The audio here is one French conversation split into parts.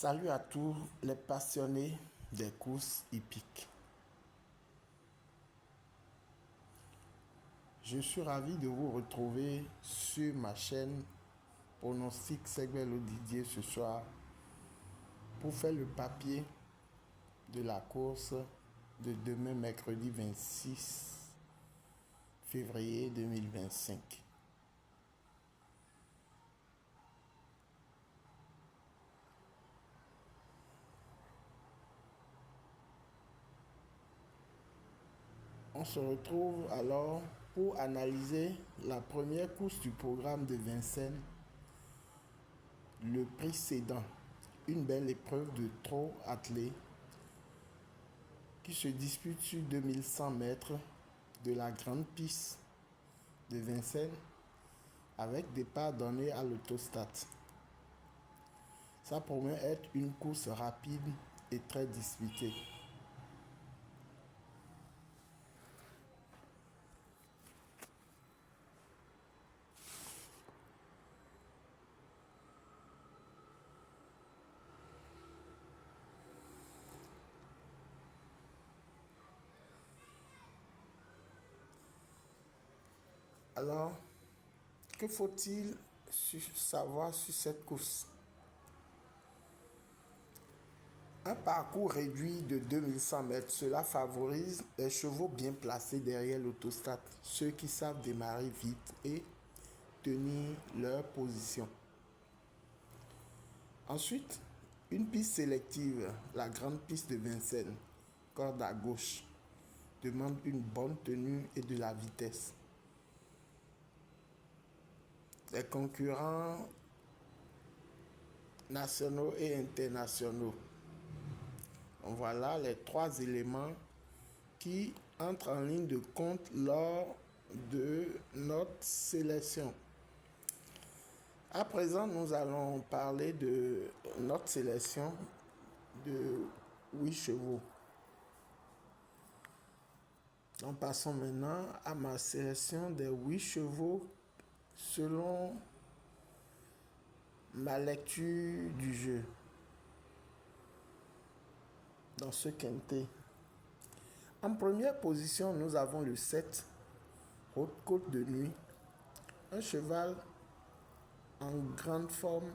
Salut à tous les passionnés des courses hippiques. Je suis ravi de vous retrouver sur ma chaîne Pronostic Segbel Didier ce soir pour faire le papier de la course de demain mercredi 26 février 2025. On se retrouve alors pour analyser la première course du programme de Vincennes, le prix Cédan, une belle épreuve de trot attelé qui se dispute sur 2100 mètres de la grande piste de Vincennes avec départ donné à l'autostat. Ça promet être une course rapide et très disputée. Alors, que faut-il savoir sur cette course? Un parcours réduit de 2100 mètres, cela favorise les chevaux bien placés derrière l'autostat, ceux qui savent démarrer vite et tenir leur position. Ensuite, une piste sélective, la grande piste de Vincennes, corde à gauche, demande une bonne tenue et de la vitesse. Les concurrents nationaux et internationaux. Voilà les trois éléments qui entrent en ligne de compte lors de notre sélection. À présent, nous allons parler de notre sélection de 8 chevaux. Donc, passons maintenant à ma sélection des 8 chevaux selon ma lecture du jeu. Dans ce quintet. En première position, nous avons le 7, Haute Côte de Nuit. Un cheval en grande forme,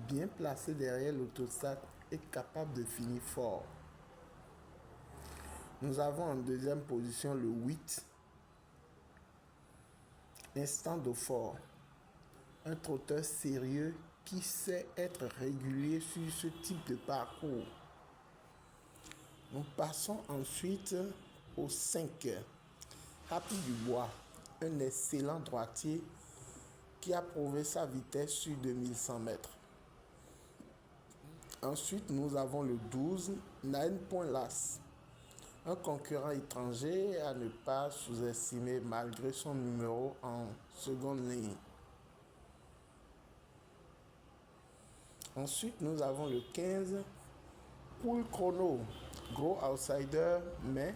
bien placé derrière l'autostat et capable de finir fort. Nous avons en deuxième position le 8, Instant d'eau fort. Un trotteur sérieux qui sait être régulier sur ce type de parcours. Nous passons ensuite au 5, Happy Dubois, un excellent droitier qui a prouvé sa vitesse sur 2100 mètres. Ensuite, nous avons le 12, Nine Point Las, un concurrent étranger à ne pas sous-estimer malgré son numéro en seconde ligne. Ensuite, nous avons le 15, Pool Chrono, gros outsider, mais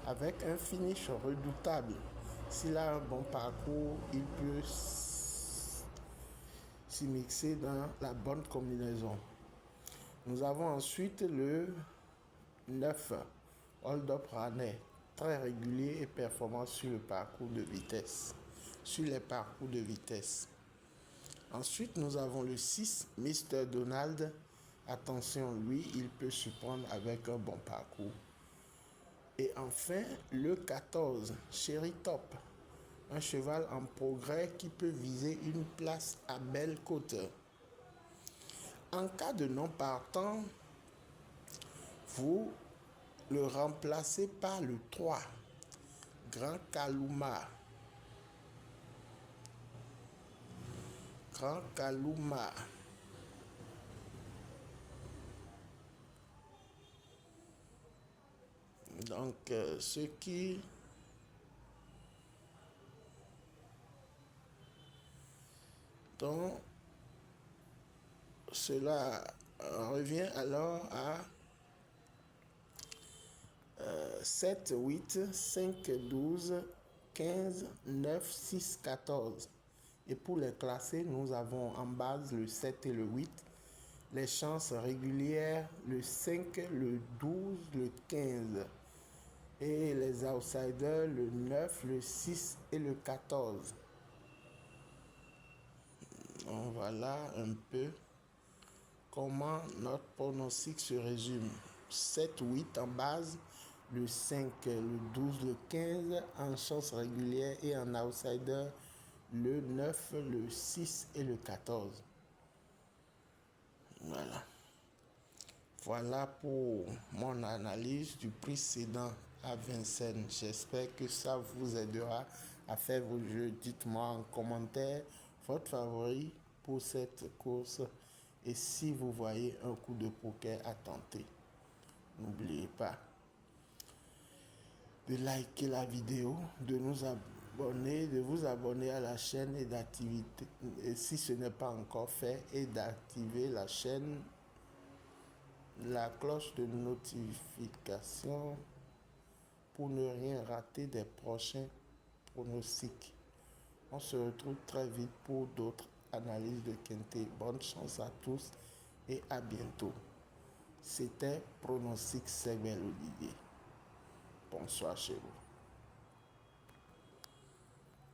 avec un finish redoutable. S'il a un bon parcours, il peut s'y mixer dans la bonne combinaison. Nous avons ensuite le 9, Hold Up Raney, très régulier et performant sur le parcours de vitesse. Sur les parcours de vitesse. Ensuite, nous avons le 6, Mr. Donald. Attention, lui, il peut surprendre avec un bon parcours. Et enfin, le 14, Cherry Top. Un cheval en progrès qui peut viser une place à Belle-Côte. En cas de non partant, vous le remplacez par le 3, Grand Kalouma. Grand Kalouma. Donc, ce qui donc cela revient alors à 7, 8, 5, 12, 15, 9, 6, 14. Et pour les classer, nous avons en base le 7 et le 8. les chances régulières, le 5, le 12, le 15. Et les outsiders, le 9, le 6 et le 14. Donc voilà un peu comment notre pronostic se résume. 7, 8 en base, le 5, le 12, le 15 en chance régulière et en outsider, le 9, le 6 et le 14. Voilà. Voilà pour mon analyse du précédent à Vincennes. J'espère que ça vous aidera à faire vos jeux. Dites-moi en commentaire votre favori pour cette course et si vous voyez un coup de poker à tenter. N'oubliez pas de liker la vidéo, de nous abonner, de vous abonner à la chaîne et si ce n'est pas encore fait, et d'activer la cloche de notification pour ne rien rater des prochains pronostics. On se retrouve très vite pour d'autres analyses de Quintet. Bonne chance à tous et à bientôt. C'était Pronostic Segbel Olivier. Bonsoir chez vous.